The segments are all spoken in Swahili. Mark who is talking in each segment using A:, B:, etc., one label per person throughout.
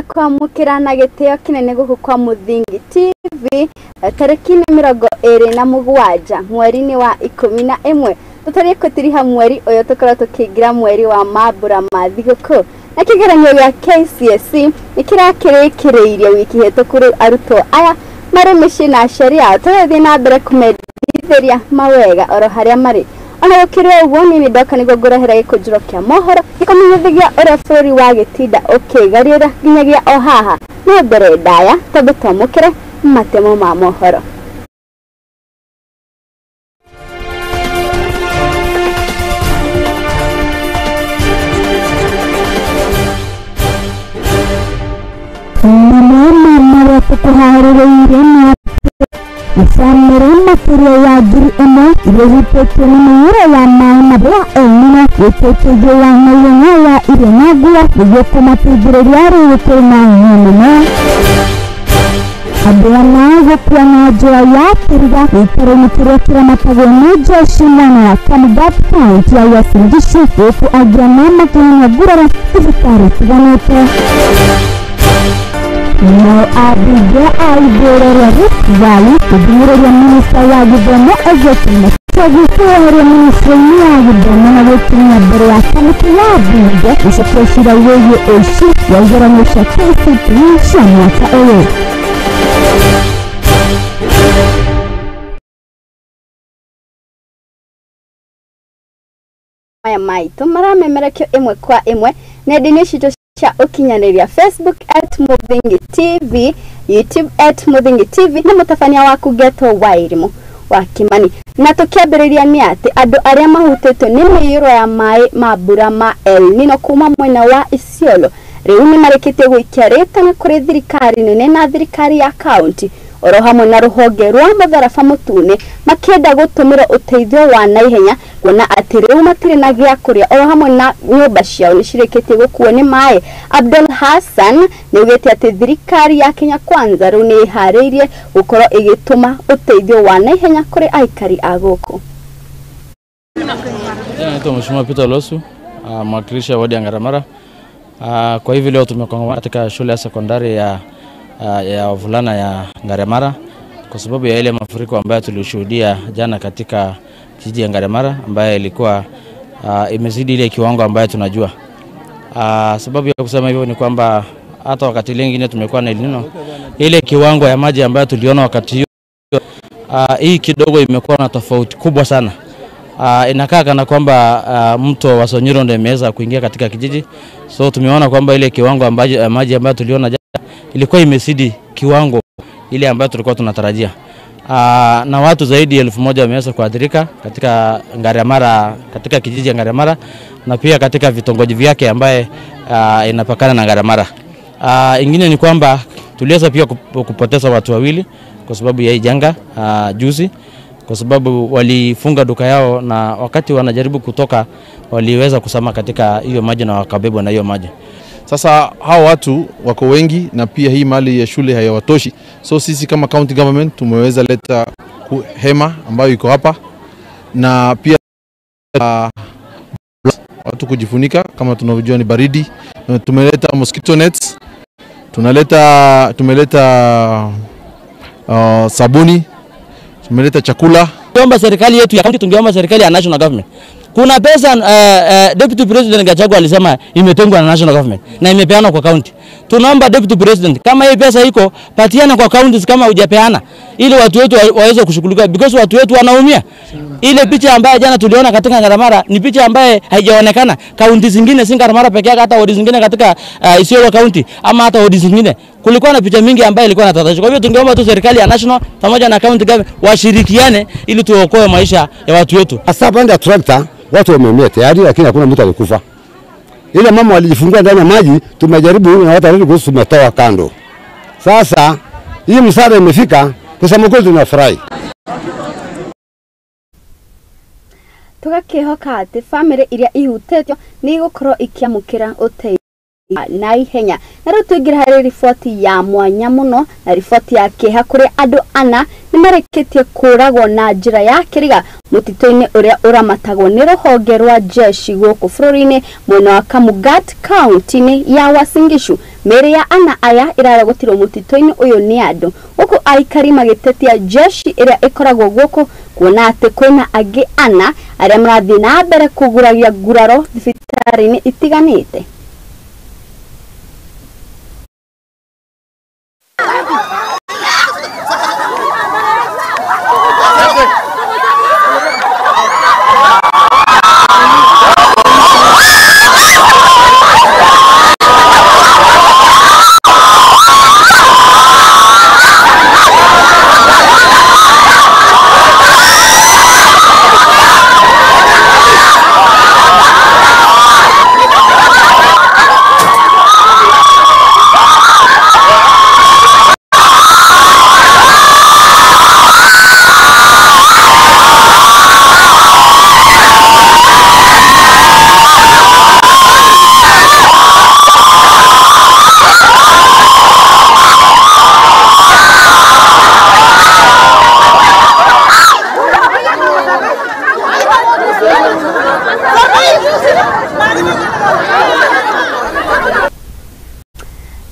A: kwenda kwamukira na gitio kinene guku kwa Muthingi TV tariki 27 mweri-ini wa 11 tutari kutiriha mweri uyu tukora tukigira mweri wa mambura ma thiguku na kigeranio gya KCSE ikirakirekireirie wiki hetukuru arutwo aya mari mici na sheria turathi na mbere kumedithĩria mawega oro haria mari ona gukirwo uguo nini ndoka nigo ngurehera gikujuro kia mohoro gikumenyithagia uria bũrũri wa gitinda ukigarĩra nginyagia o haha no mbere ndaya tondu twamũkĩre matemo ma mohoro. Mama kuharĩrĩire Musamere makĩria ya ngiri ĩmwe irĩhĩtĩtio nĩ mũiyũro wa maĩ marĩa onire wĩtĩkĩrio wa naihenya wa irio na nguo nĩguo kũmateithĩrĩria rĩgĩkĩrĩ na nyamũno. Andũ ana gũkua na njĩra ya kĩriga gĩikaro-inĩ kĩrĩa kĩramatagwo nĩ Joshi mwana wa Kandidat kaunti ya Uasin Gishu gũkũ angĩ ana makĩnyua nguraro thibitarĩ itiganĩte. No abunge a ibũra rĩa Rift Valley gũthing'ĩrĩria minista wa gĩthomo Ezekiel kweheria ministry-inĩ ya gĩthomo na gũkinyia mbere ya kamĩtĩ ya bunge gũcokia cira wĩgiĩ ũici wa igeranio cia KCPE cia mwaka ũyũ. Maya maitũ maramemerekio ĩmwe kwa ĩmwe nenda-inĩ citũ cia ũkinyanĩria Facebook @Muthingi TV, YouTube @Muthingi TV na mũtabania waku Geto Wairimu wa Kimani. Na tukiambĩrĩria nĩ atĩ andũ arĩa mahutĩtwo nĩ mĩiyũro ya maĩ ma mbura ma El Nino kuma mwena wa Isiolo rĩu nĩ marĩkĩtie gũikia rĩtana kũrĩ thirikari nene na thirikari ya kaunti oro hamwe na rũhonge rwa mũtharaba mũtune makĩenda gũtũmĩra ũteithio wa naihenya kuona atĩ rĩu matirĩ na gĩa kũrĩa oro hamwe na nyũmba ciao nĩ cirĩkĩtie gũkuo nĩ maĩ. Abdul Hassan nĩaugĩte atĩ thirikari ya Kenya Kwanza rĩu nĩ ĩharĩirie gũkorwo ĩgĩtũma ũteithio wa naihenya kũrĩ aikari a gũkũ.
B: Naitwa Mheshimiwa Peter Losu, mwakilishi wa wadi ya Ngaramara. Kwa hivi leo tumekongamana katika shule ya sekondari ya wavulana ya Ngaramara kwa sababu ya ile mafuriko ambayo tulishuhudia jana katika kijiji ya Ngaramara ambayo ilikuwa imezidi ile kiwango ambayo tunajua. Sababu ya kusema hivyo ni kwamba hata wakati lingine tumekuwa na El Nino, ile kiwango ya maji ambayo tuliona wakati hiyo hii kidogo imekuwa na tofauti kubwa sana. Inakaa kana kwamba mto wa Sonyiro ndio imeweza kuingia katika kijiji. So tumeona kwamba ile kiwango ambayo maji ambayo tuliona jana ilikuwa imezidi kiwango ile ambayo tulikuwa tunatarajia. Na watu zaidi ya 1000 wameweza kuathirika katika Ngaramara, katika kijiji ya Ngaramara na pia katika vitongoji vyake ambaye inapakana na Ngaramara. Ingine ni kwamba tuliweza pia kupoteza watu wawili kwa sababu ya hii janga juzi, kwa sababu walifunga duka yao na wakati wanajaribu kutoka waliweza kusama katika hiyo maji na wakabebwa na hiyo maji.
C: Sasa hao watu wako wengi na pia hii mali ya shule hayawatoshi. So sisi kama county government tumeweza leta hema ambayo iko hapa na pia watu kujifunika kama tunavyojua ni baridi. Tumeleta mosquito nets, tumeleta sabuni, tumeleta chakula.
B: Tungeomba serikali yetu ya county, tungeomba serikali ya national government. Kuna pesa Deputy President Gachagua alisema imetengwa na national government na imepeana kwa county. Tunaomba Deputy President kama hii pesa iko patiana kwa counties kama hujapeana ili watu wetu waweze kushughulika because watu wetu wanaumia. Ile picha ambayo jana tuliona katika Ngaramara ni picha ambayo haijaonekana. Counties zingine si Ngaramara pekee yake, hata wadi zingine katika Isiolo County ama hata wadi zingine kulikuwa na picha mingi ambayo ilikuwa inatatazwa. Kwa hivyo tungeomba tu serikali ya national pamoja na county government washirikiane ili tuokoe maisha ya watu wetu.
D: Hasa pande tractor watu wameumia tayari lakini hakuna mtu alikufa. Ile mama walijifungua ndani ya maji, tumejaribu na watu walikuwa tumetoa kando. Sasa hii msaada imefika, kusema kweli tunafurahi.
A: Tugakihoka ati family iria ihutĩtio nĩ igũkorwo ikiamũkĩra ũteithio na ihenya. Na rĩu tũingĩre harĩ riboti ya mwanya mũno, na riboti ya kĩeha kũrĩa andũ ana nĩmarĩkĩtie kũragwo na njĩra ya kĩriga mũtitũ-inĩ ũrĩa ũramatagwo nĩ rũhonge rwa jeshi gũkũ bũrũri-inĩ mwena wa Kamugat kaunti-inĩ ya Uasin Gishu. Mĩĩrĩ ya ana aya ĩrarogotĩrwo mũtitũ-inĩ ũyũ nĩ andũ, gũkũ aikari magĩtetia jeshi ĩrĩa ĩkoragwo gũkũ, kuona atĩ kwĩna angĩ ana arĩa marathiĩ na mbere kũguragia nguraro thibitarĩ-inĩ itiganĩte.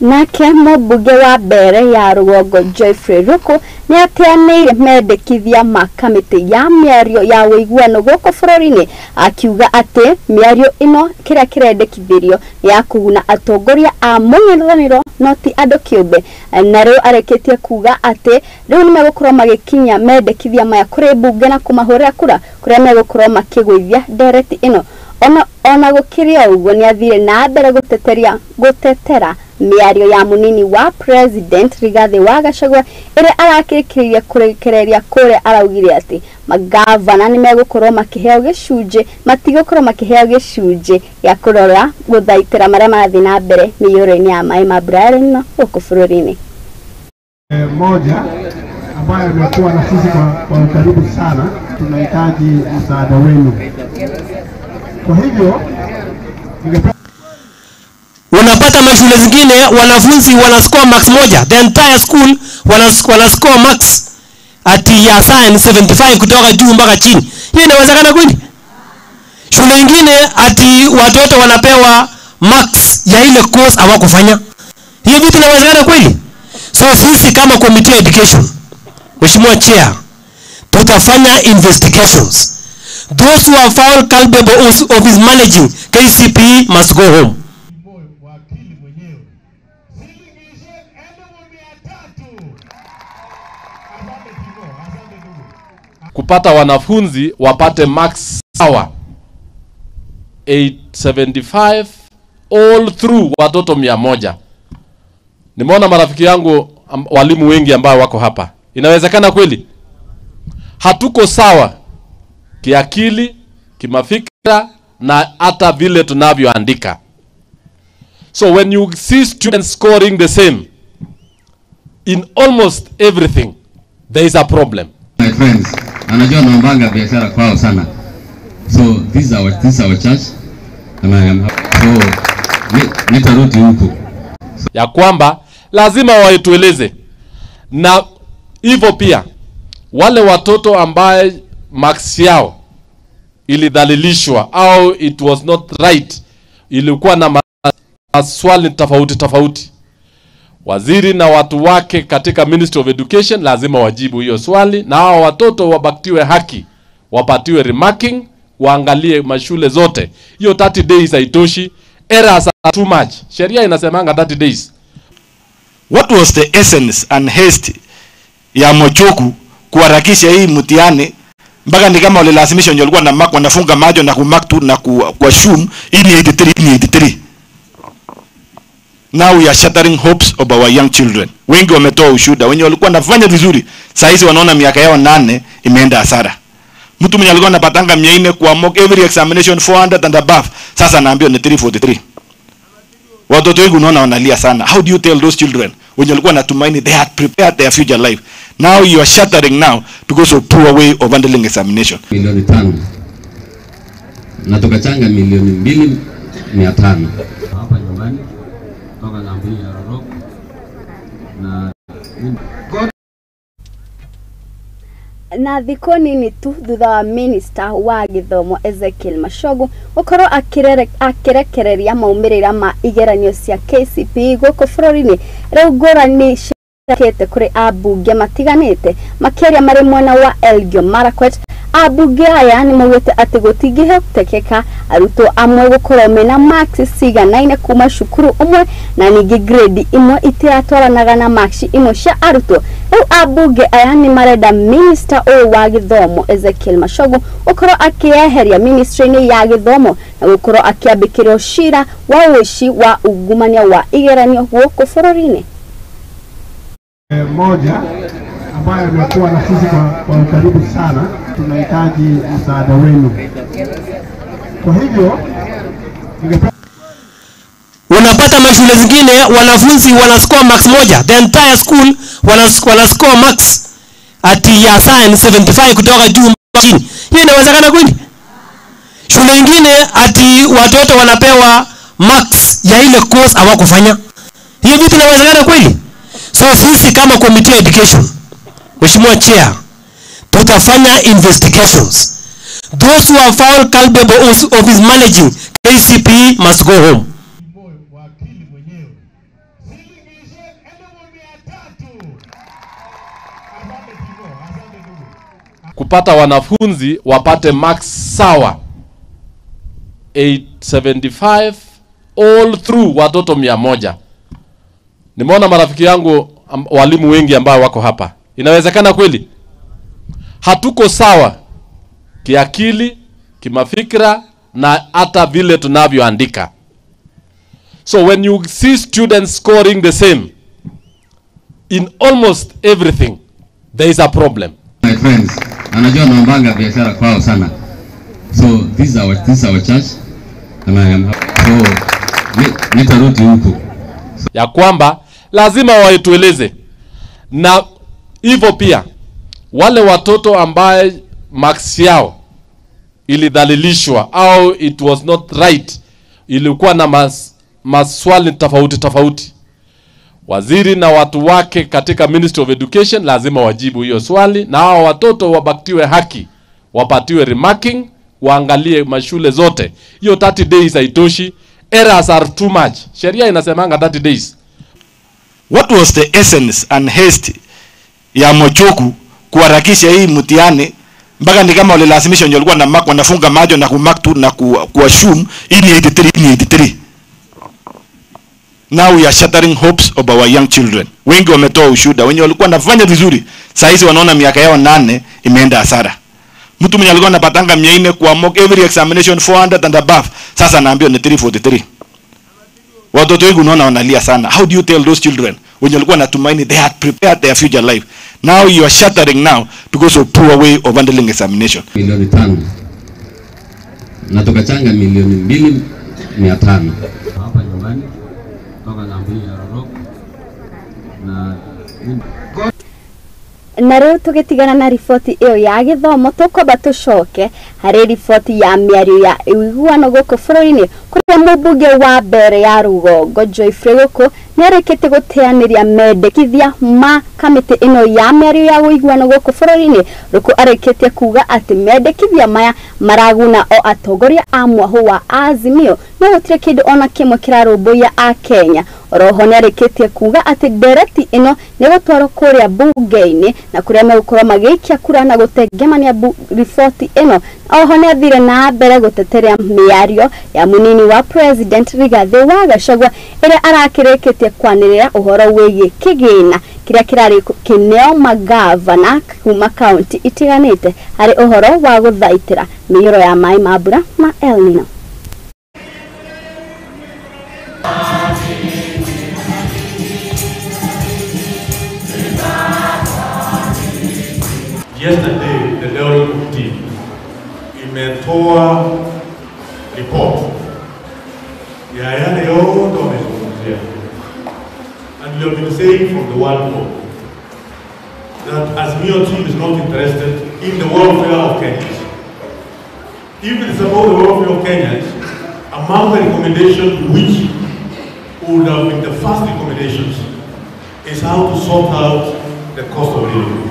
A: Nake mũmbunge wa mbere ya rũgongo Joyfrey Ruku nĩ ateanĩire mendekithia ma kamĩtĩ ya mĩario ya ũiguano gũkũ bũrũri-inĩ, akiuga atĩ mĩario ĩno kĩrĩa kĩrendekithĩrio ya kũguna atongoria a mũng'ethanĩro no ti andũ kĩũmbe. Na rĩu arĩkĩtie kuga atĩ rĩu nĩ megũkorwo magĩkinyia mendekithia maya kũrĩ mbunge na kũmahũrĩra kura kũrĩa megũkorwo makĩgũithia ndereti ĩno. Ona gũkĩrĩ ũguo nĩ athire na mbere gũtetera mĩario ya mũnini wa president Rigathi wa Gachagua ĩrĩa arakĩrĩkĩrĩria kũrekereria kũrĩa araugire atĩ magavana nĩ megũkorwo makĩheo gĩcunjĩ, matigũkorwo makĩheo gĩcunjĩ ya kũrora gũthaitĩra marĩa marathiĩ na mbere mĩiyũro-inĩ ya maĩ ma mbura ĩno gũkũ bũrũri-inĩ.
E: Moja ambayo imekuwa na sisi kwa ukaribu sana, tunahitaji msaada wenu. Kwa hivyo
F: unapata mashule zingine wanafunzi wanascore max moja, the entire school wanascore max ati ya science 75 kutoka juu mpaka chini. Hiyo inawezekana kweli? Shule nyingine ati watoto wanapewa max ya ile course hawakufanya. Hiyo vitu inawezekana kweli? So sisi kama committee of education, Mheshimiwa Chair, tutafanya investigations. Those who are found culpable of mismanaging KCPE must go home.
G: Kupata wanafunzi wapate max sawa 875 all through watoto 100. Nimeona marafiki yangu walimu wengi ambao wako hapa. Inawezekana kweli? Hatuko sawa kiakili, kimafikira na hata vile tunavyoandika. So when you see students scoring the same in almost everything, there is a problem.
H: My friends, anajua naombanga biashara kwao sana. So this is our church and I am happy. So nitarudi huko.
G: Ya kwamba lazima waitueleze. Na hivyo pia wale watoto ambaye max yao ilidhalilishwa au it was not right, ilikuwa na maswali tofauti. Waziri na watu wake katika Ministry of Education lazima wajibu hiyo swali, na hao watoto wabaktiwe haki, wapatiwe remarking, waangalie mashule zote. Hiyo 30 days haitoshi, errors are too much. Sheria inasemanga 30 days.
I: What was the essence and haste ya Mochoku kuharakisha hii mtihani mpaka ni kama walilazimisha ndio walikuwa na mark wanafunga majo na kumark tu na kwa shum ini 83. Now we are shattering hopes of our young children. Wengi wametoa ushuhuda, wenye walikuwa nafanya vizuri saa hizi wanaona miaka yao 8 imeenda hasara. Mtu mwenye alikuwa anapatanga 400 kwa mock every examination 400 and above, sasa anaambiwa ni 343. Watoto wengi unaona wanalia sana. How do you tell those children when walikuwa natumaini they had prepared their future life? Now you are shattering now because of poor way of handling examination.
H: Milioni 5. Na tukachanga milioni 2,500. Hapa nyumbani kutoka ng'ambo ya Rorok
A: na thikũ nini tu thutha wa minista wa gĩthomo Ezekiel Machogu gũkorwo akĩrekereria maumĩrĩra ma igeranio cia KCPE gũkũ bũrũri-inĩ, rĩu ngũrani ciakĩte kũrĩ ambunge matiganĩte makĩria marĩ mwena wa Elgeyo Marakwet. Ambunge aya nĩ maugĩte atĩ gũtingĩhotekeka arutwo amwe gũkorwo mena marks ciganaine kuma cukuru ũmwe na ningĩ grade imwe itiratwaranaga na marks imwe cia arutwo. Rĩu ambunge aya nĩ marenda minister ũyũ wa gĩthomo Ezekiel Machogu gũkorwo akĩeheria ministry-inĩ ya gĩthomo na gũkorwo akĩambĩkĩrwo cira wa ũici wa ungumania wa igeranio gũkũ bũrũri-inĩ.
E: Moja ambayo imekuwa na sisi kwa ukaribu sana, tunahitaji msaada wenu. Kwa hivyo
F: unapata mashule zingine wanafunzi wanascore max moja, the entire school wanascore max ati ya science 75 kutoka juu mpaka chini. Hiyo inawezekana kweli? Shule nyingine ati watoto wanapewa max ya ile course hawakufanya. Hiyo vitu inawezekana kweli? So sisi kama committee of education, Mheshimiwa Chair, tutafanya investigations. Those who are found culpable of mismanaging KCPE must go home.
G: Kupata wanafunzi wapate max sawa 875 all through watoto 100. Nimeona marafiki yangu walimu wengi ambao wako hapa. Inawezekana kweli? Hatuko sawa kiakili, kimafikra na hata vile tunavyoandika. So when you see students scoring the same in almost everything, there is a problem.
H: My friends, anajua naombanga biashara kwao sana. So this is our church and I am so nitarudi huko.
G: Ya kwamba lazima waitueleze, na hivyo pia wale watoto ambaye marks yao ilidhalilishwa au it was not right, ilikuwa na maswali tofauti, waziri na watu wake katika Ministry of Education lazima wajibu hiyo swali, na hao watoto wabaktiwe haki, wapatiwe remarking, waangalie mashule zote. Hiyo 30 days haitoshi, errors are too much. Sheria inasemanga 30 days.
I: What was the essence and haste ya Machogu kuharakisha hii mtihani mpaka ni kama walilazimisha wenye walikuwa na mark wanafunga macho na kumark tu na kuassume hii ni 83. Now we are shattering hopes of our young children. Wengi wametoa ushuhuda, wenye walikuwa nafanya vizuri saa hizi wanaona miaka yao 8 imeenda hasara. Mtu mwenye alikuwa anapatanga 400 kwa mock every examination 400 and above, sasa anaambiwa ni 343. Watoto wengi unaona wanalia sana. How do you tell those children wenye walikuwa natumaini they had prepared their future life? Now you are shattering now because of poor way of handling examination.
H: Milioni 5. Natoka changa milioni 2,500. Hapa nyumbani toka ng'ambo ya Rorok
A: na rĩu tũgĩtigana na riboti ĩyo ya gĩthomo tũkwamba tũcoke harĩ riboti ya mĩario ya ũiguano gũkũ bũrũri-inĩ kũrĩa mũmbunge wa mbere ya rũgongo Joyfrey Gũkũ nĩarĩkĩte gũteanĩria mendekithia ma kamĩtĩ ĩno ya mĩario ya ũiguano gũkũ bũrũri-inĩ. Gũkũ arĩkĩtie kuga atĩ mendekithia maya maraguna o atongoria a mwahũ wa Azimio no gũtirĩ kĩndũ ona kĩmwe kĩrarũmbũiya a Kenya. Oroho nĩarĩkĩtie kuga atĩ ndereti ĩno nĩgũtwarwo kũrĩa bunge-inĩ na kũrĩa megũkorwo magĩikia kura na gũtengemania riboti ĩno. Oho nĩathire na mbere gũteterea mĩario ya mũnini wa president Rigathi wa Gachagua ĩrĩa arakĩrĩkĩtie kwanĩrĩra ũhoro wĩgiĩ kĩgĩna kĩrĩa kĩrarĩ kĩneo magavana kuma kaunti itiganĩte harĩ ũhoro wa gũthaitĩra mĩiyũro ya maĩ ma mbura ma El Nino.
J: Yesterday, the Level Committee imetoa report ya yale yote wamezungumzia, and we have been saying from the word go that Azimio team is not interested in the welfare of Kenyans. If it is about the welfare of Kenyans, among the recommendations which would have been the first recommendations is how to sort out the cost of living.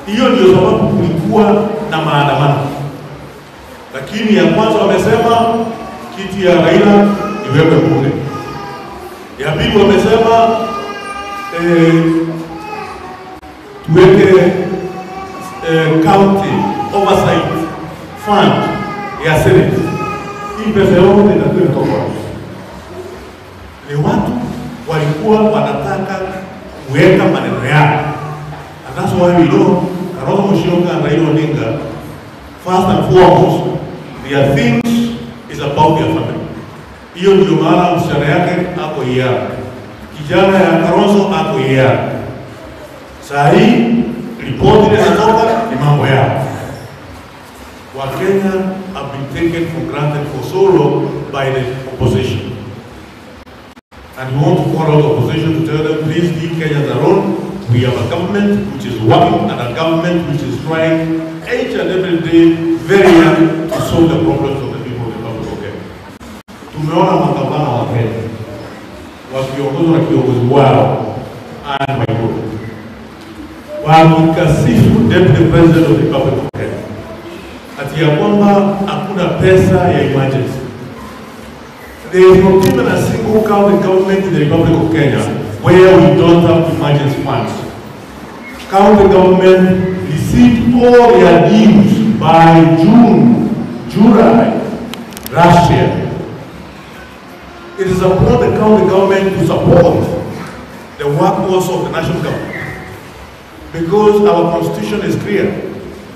J: Hiyo ndio sababu kulikuwa na maandamano. Lakini ya kwanza wamesema kiti ya Raila iwekwe bunge. Ya pili wamesema tuweke county oversight fund ya Senate. Hii pesa yote itakuwa kwa ni watu walikuwa wanataka kuweka maneno yao. And that's why we know Kalonzo Musyoka and Raila Odinga, first and foremost, their things is about their family. Hiyo ndio maana msichana yake ako hiari, kijana ya Kalonzo ako hiari. Saa hii ripoti inatoka ni mambo yao. Wakenya have been taken for granted for so long by the opposition. And we want to call out the opposition to tell them, please leave Kenyans alone. We have a government which is working and a government which is trying each and every day very hard to solve the problems of the people of the Republic of Kenya. Tumeona magavana wa Kenya wakiongozwa na kiongozi wao and my God, wakikasifu Deputy President of the Republic of Kenya ati ya kwamba hakuna pesa ya emergency. There is not even a single county government in the Republic of Kenya where we don't have emergency funds. County government received all their dues by July last year. It is upon the county government to support the workforce of the national government, because our constitution is clear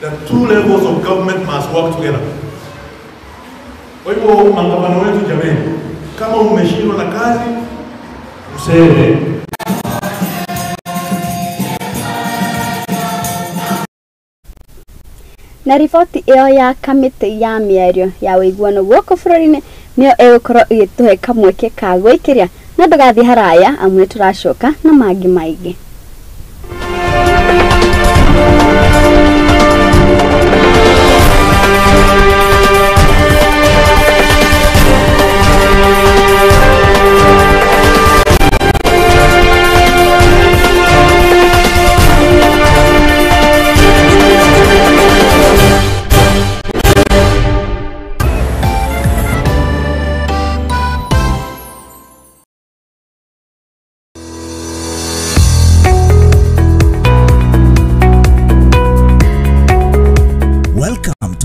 J: that two levels of government must work together. Kwa hivyo maandamano wetu jamani, kama umeshindwa na kazi, mseme.
A: Na riboti ĩyo ya kamĩtĩ ya mĩario ya ũiguano gũkũ bũrũri-inĩ nĩyo ĩgũkorwo ĩgĩtũhe kamweke ka gwĩkĩria na ndũgathiĩ haraya amu nĩ tũracoka na mangĩ maingĩ.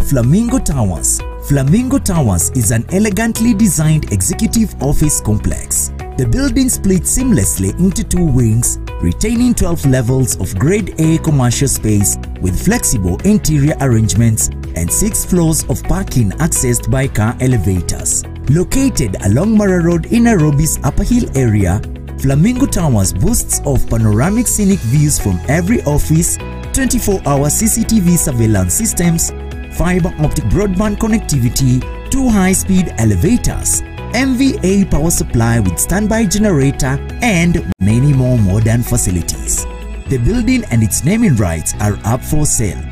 K: Flamingo Towers. Flamingo Towers is an elegantly designed executive office complex. The building splits seamlessly into two wings, retaining 12 levels of grade A commercial space with flexible interior arrangements and 6 floors of parking accessed by car elevators. Located along Mara Road in Nairobi's Upper Hill area, Flamingo Towers boasts of panoramic scenic views from every office, 24-hour CCTV surveillance systems, fiber optic broadband connectivity, 2 high-speed elevators, MVA power supply with standby generator, and many more modern facilities. The building and its naming rights are up for sale.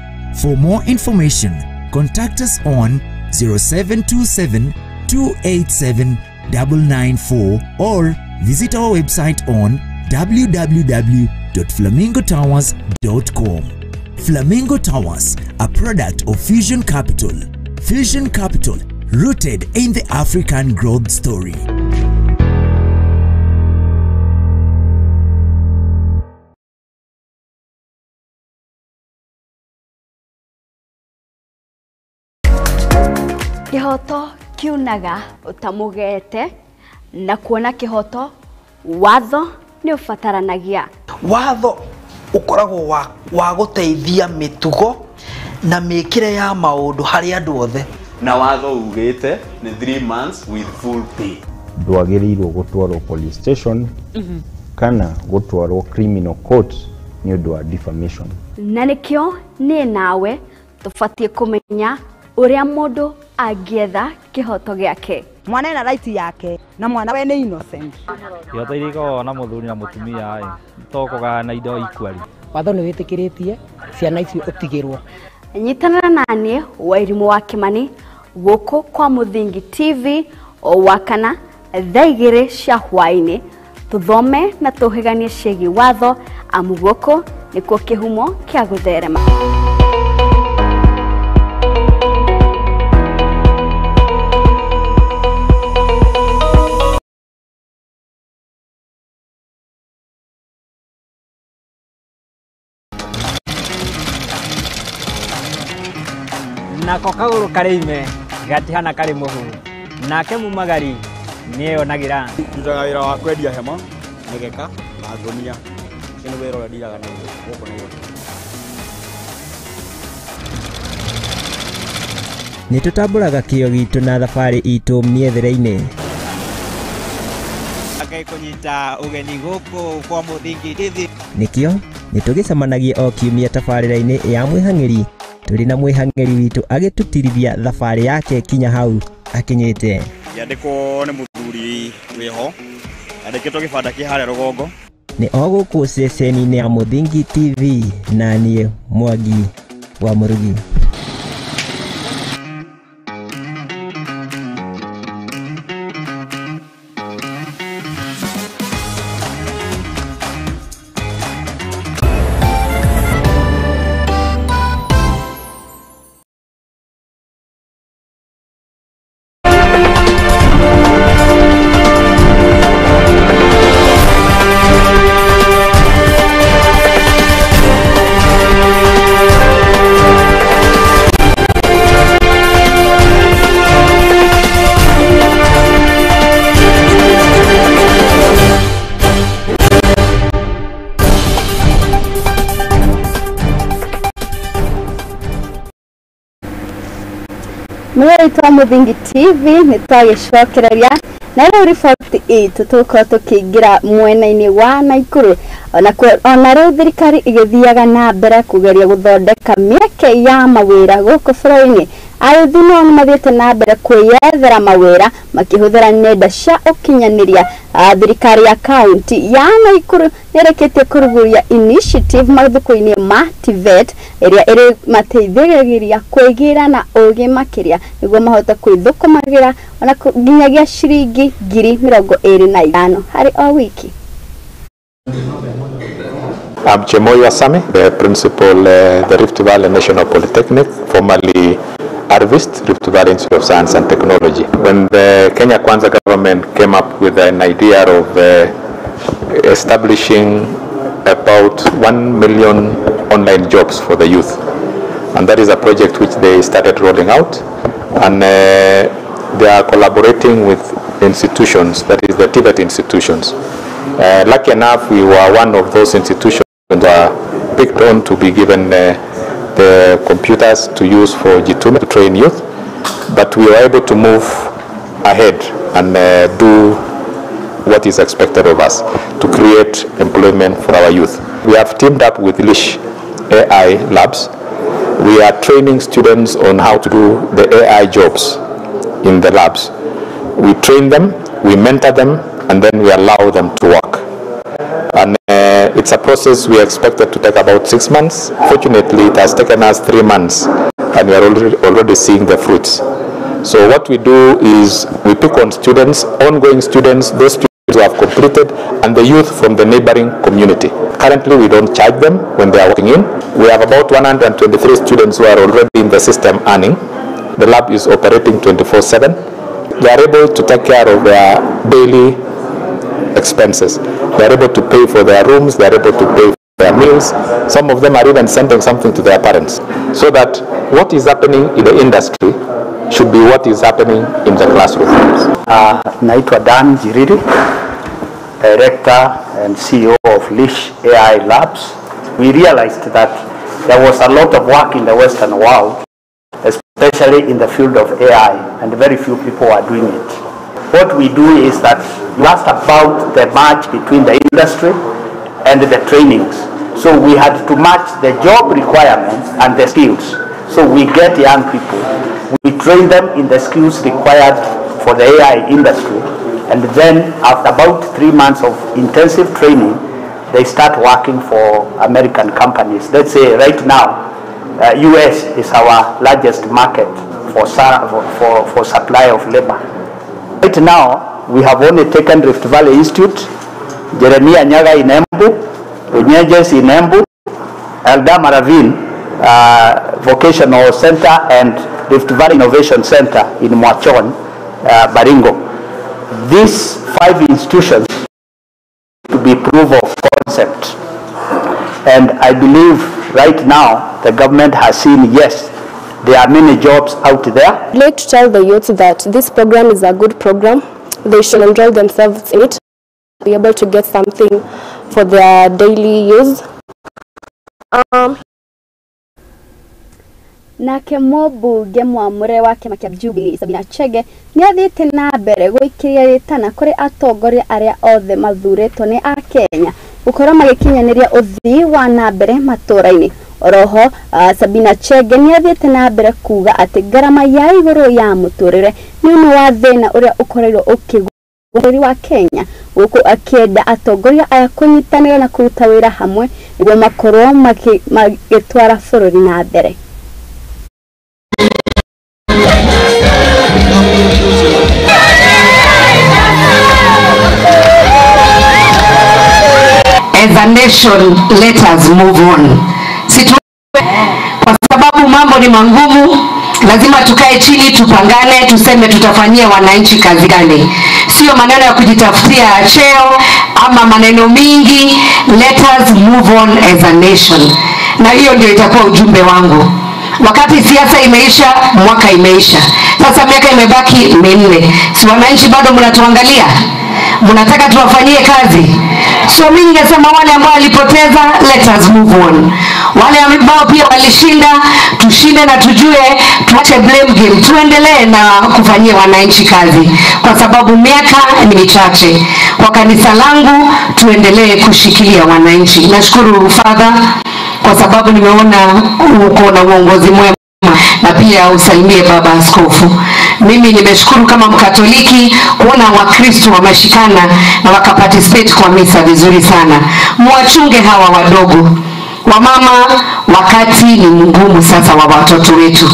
K: For more information, contact us on 0727 287 994 or visit our website on www.flamingotowers.com. Flamingo Towers, a product of Fusion Capital. Fusion Capital, rooted in the African growth story.
A: Kihoto kiunaga utamugete na kuona kihoto watho ni ufataranagia.
L: Watho ukoragwo wa guteithia mitugo na mikire ya maundu hari andu othe.
M: Na watho ugite ni 3 months with full pay.
N: Ndwagirirwo gutwarwo police station kana gutwarwo criminal court ni undu wa defamation.
A: Na nikio ni nawe tufatie kumenya uria mundu agietha kihoto giake.
O: Mwana ena right yake na mwana we ni innocent.
P: Kihoto iriko na muthuri na mutumia tokoga na indo ikwari.
O: Watho ni witikiritie ciana icio utigirwo.
A: Nyitana nani Wairimu wa Kimani guku kwa Muthingi TV o wakana thaa igĩrĩ cia hwainĩ tuthome na tuhiganie ciĩgiĩ watho amu gũkũ nĩkuo kĩhumo kĩa gũtherema.
Q: Nako kagũrũ karĩime gatihana karĩ mũhũ nake mumagari nĩeyonagira ndutaga wĩra wa kwendia hema mĩgeka na ngũnia ũcio nĩ wĩra ũrĩa ndiraga naguo gũkũ Nairobi.
R: Nĩtũtambũraga kĩyo gitũ na thabarĩ itũ mĩethere-inĩ.
Q: Kũnyita ũgeni gũkũ kwa Muthingi TV.
R: Nĩkĩo nĩtũgĩcemanagia o kiumia tabarĩra-inĩ ya mwĩhang'ĩri tũrĩ na mwĩhang'ĩri witũ agĩtũtirithia thabarĩ yake kinya hau akinyĩte.
Q: Yandĩkwo nĩ mũthuri wĩho andĩkĩtwo kĩbanda kĩ harĩa rũgongo.
R: Nĩ o gũkũ ceceni-inĩ ya Muthingi TV na niĩ Mwangi wa Mũrugi.
A: Mwĩrĩtwa Muthingi TV nĩtwagĩcokereria na rĩu riboti itũ tũkorwo tũkĩingĩra mwena-inĩ wa Naikuru ona rĩu thirikari igĩthiaga na mbere kũgeria gũthondeka mĩeke ya mawĩra gũkũ bũrũri-inĩ. Ayuthi no nĩmathiĩte na mbere kwĩyethera mawĩra makĩhũthĩra nenda cia ũkinyanĩria. Thirikari ya kaunti ya Naikuru nĩrĩkĩtie kũrugũria initiative mathukuru-inĩ ma TVET ĩrĩa ĩrĩ mateithagĩrĩria kwĩgira na ũgĩ makĩria nĩguo mahote kwĩthũkũmagĩra ona nginyagia ciringi 25,000 harĩ o wiki.
S: I'm Chemoyo Asami, the principal the Rift Valley National Polytechnic, formerly Arvist, Rift Valley Institute of Science and Technology. When the Kenya Kwanza government came up with an idea of establishing about 1 million online jobs for the youth, and that is a project which they started rolling out, and they are collaborating with institutions, that is the TVET institutions. Lucky enough, we were one of those institutions that picked on to be given the computers to use for G2 to train youth, but we were able to move ahead and do what is expected of us to create employment for our youth. We have teamed up with Lish AI Labs. We are training students on how to do the AI jobs in the labs. We train them, we mentor them, and then we allow them to work. And it's a process we expected to take about 6 months. Fortunately, it has taken us 3 months, and we are already seeing the fruits. So what we do is we pick on students, ongoing students, those students who have completed, and the youth from the neighboring community. Currently, we don't charge them when they are walking in. We have about 123 students who are already in the system earning. The lab is operating 24/7. They are able to take care of their daily expenses. They are able to pay for their rooms, they are able to pay for their meals. Some of them are even sending something to their parents. So that what is happening in the industry should be what is happening in the classrooms.
T: Naitwa Dan Jiriri, Director and CEO of Lish AI Labs. We realized that there was a lot of work in the Western world, especially in the field of AI, and very few people are doing it. What we do is that you asked about the match between the industry and the trainings. So we had to match the job requirements and the skills. So we get young people, we train them in the skills required for the AI industry, and then after about 3 months of intensive training, they start working for American companies. Let's say right now, US is our largest market for supply of labor. Right now, we have only taken Rift Valley Institute, Jeremiah Nyaga in Embu, Unyenjes in Embu, Eldama Ravine Vocational Center, and Rift Valley Innovation Center in Mwachon, Baringo. These 5 institutions to be proof of concept. And I believe right now the government has seen, yes, there are many jobs out there.
U: I'd like to tell the youth that this program is a good program. They should enroll themselves in it, be able to get something for their daily use.
A: Nake mũmbunge mwamũre wa kĩama kĩa Jubilee Sabina Chege nĩathiĩte na mbere gũikiria rĩtana kũrĩ atongoria arĩa othe mathuurĩtwo nĩ Akenya gũkorwo magĩkinyanĩria ũthii wa na mbere matũũra-inĩ. Oroho Sabina Chege nĩathiĩte na mbere kuuga atĩ ngarama ya igũrũ ya mũtũrĩre nĩ ũmwe wa thĩna ũrĩa ũkoretwo ũkĩgũmĩra bũrũri wa Kenya, gũkũ akĩenda atongoria aya kũnyitanĩra na kũruta wĩra hamwe nĩguo makorwo magĩtwara bũrũri na mbere.
V: As a nation, let us move on. Kwa sababu mambo ni mangumu, lazima tukae chini tupangane, tuseme tutafanyia wananchi kazi gani. Sio maneno ya kujitafutia cheo ama maneno mingi. Let us move on as a nation. Na hiyo ndio itakuwa ujumbe wangu. Wakati siasa imeisha, mwaka imeisha. Sasa miaka imebaki 4. Si wananchi bado mnatuangalia? Mnataka tuwafanyie kazi? So mimi ningesema wale ambao walipoteza, let us move on. Wale ambao pia walishinda, tushinde na tujue, tuache blame game. Tuendelee na kufanyia wananchi kazi. Kwa sababu miaka ni michache. Kwa kanisa langu, tuendelee kushikilia wananchi. Nashukuru Father kwa sababu nimeona uko na uongozi mwema, na pia usalimie baba askofu. Mimi nimeshukuru kama Mkatoliki kuona Wakristo wameshikana na wakaparticipate kwa misa vizuri sana. Mwachunge hawa wadogo. Wamama, wakati ni mgumu sasa wa watoto wetu.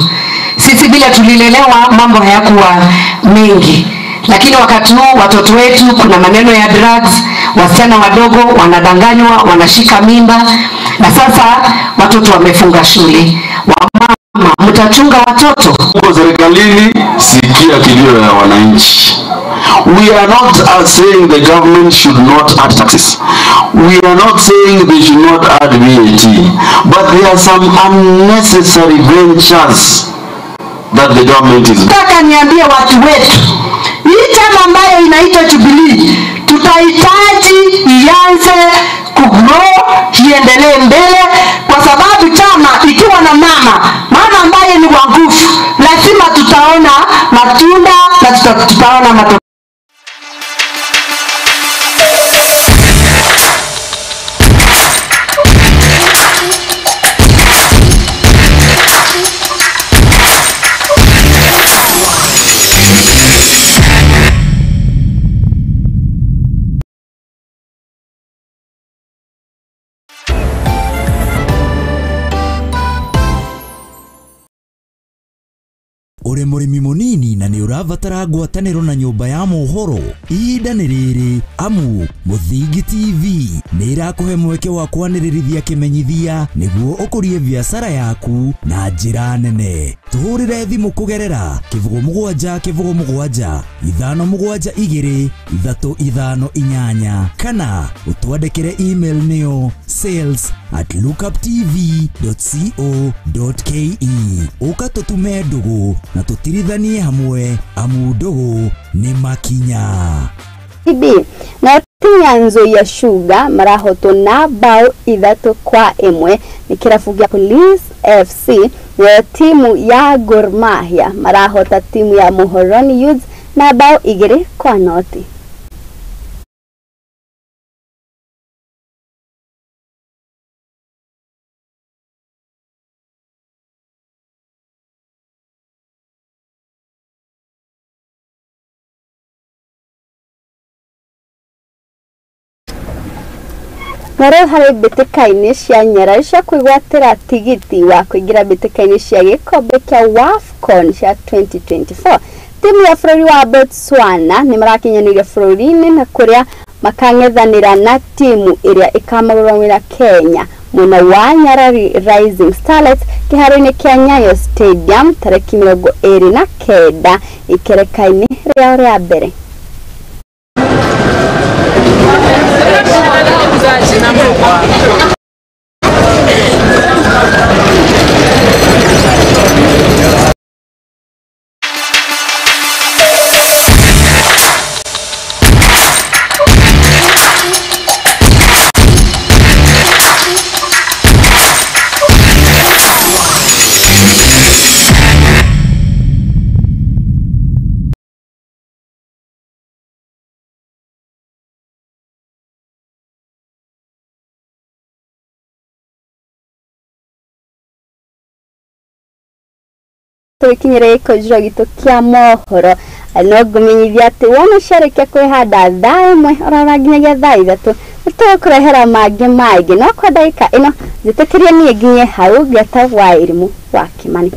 V: Sisi bila tulilelewa mambo hayakuwa mengi. Lakini wakati huu watoto wetu kuna maneno ya drugs, wasichana wadogo wanadanganywa, wanashika mimba, na sasa watoto wamefunga shule. Wamama, mtachunga watoto.
W: Serikalini, sikia kilio ya wananchi. We are not saying the government should not add taxes. We are not saying they should not add VAT. But there are some unnecessary ventures that the government is.
V: Nataka niambie watu wetu, hii chama ambayo inaitwa Jubilee, tutahitaji ianze kugrow, iendelee mbele, kwa sababu chama ikiwa na mama ambaye ni wa nguvu, lazima tutaona matunda na tutaona matokeo.
K: Uri murimi munini na ni uravatara ngwataniro na nyumba ya mohoro ihinda ni riri amu Muthingi TV ni irakuhe mweke wa kwanirithia kimenyithia niguo ukurie biashara yaku na njira nene. Tuhurire thimu kugerera +7 7 5 2 358 kana utwandikire email niyo sales@lookuptv.co.ke ukatutume ndugu na tutirithanie hamwe amu ndugu ni makinya.
A: Ibi na timu ya Nzoia Sugar marahoto na bao 3-1 ni kirabu gya Police FC ya timu ya Gor Mahia marahota timu ya MOHORO Youth na bao 2-0. Ngaro hari bitikaini cia nyaraisha kuigwatira tigiti wa kuingira bitikaini cia gikombe kia WAFCON cia 2024 timu ya bũrũri wa Botswana nĩ marakinyanĩria bũrũri-inĩ na kũrĩa makang'ethanĩra na timu ĩrĩa ĩkamagũranĩra Kenya mwena wa Nyarari Rising Starlets kĩharo-inĩ kĩa Nyayo Stadium tarĩki 29 ikereka-inĩ rĩao rĩa mbere. Tukinyere kujira gitu kia mohoro no gumenyithia ati wona sharekia kwihanda thaa imwe oraranginyagia thaa ithatu tukurehera mangi no kwa dakika ino zitikirie nie nginye hau geta wa irimu wa Kimani.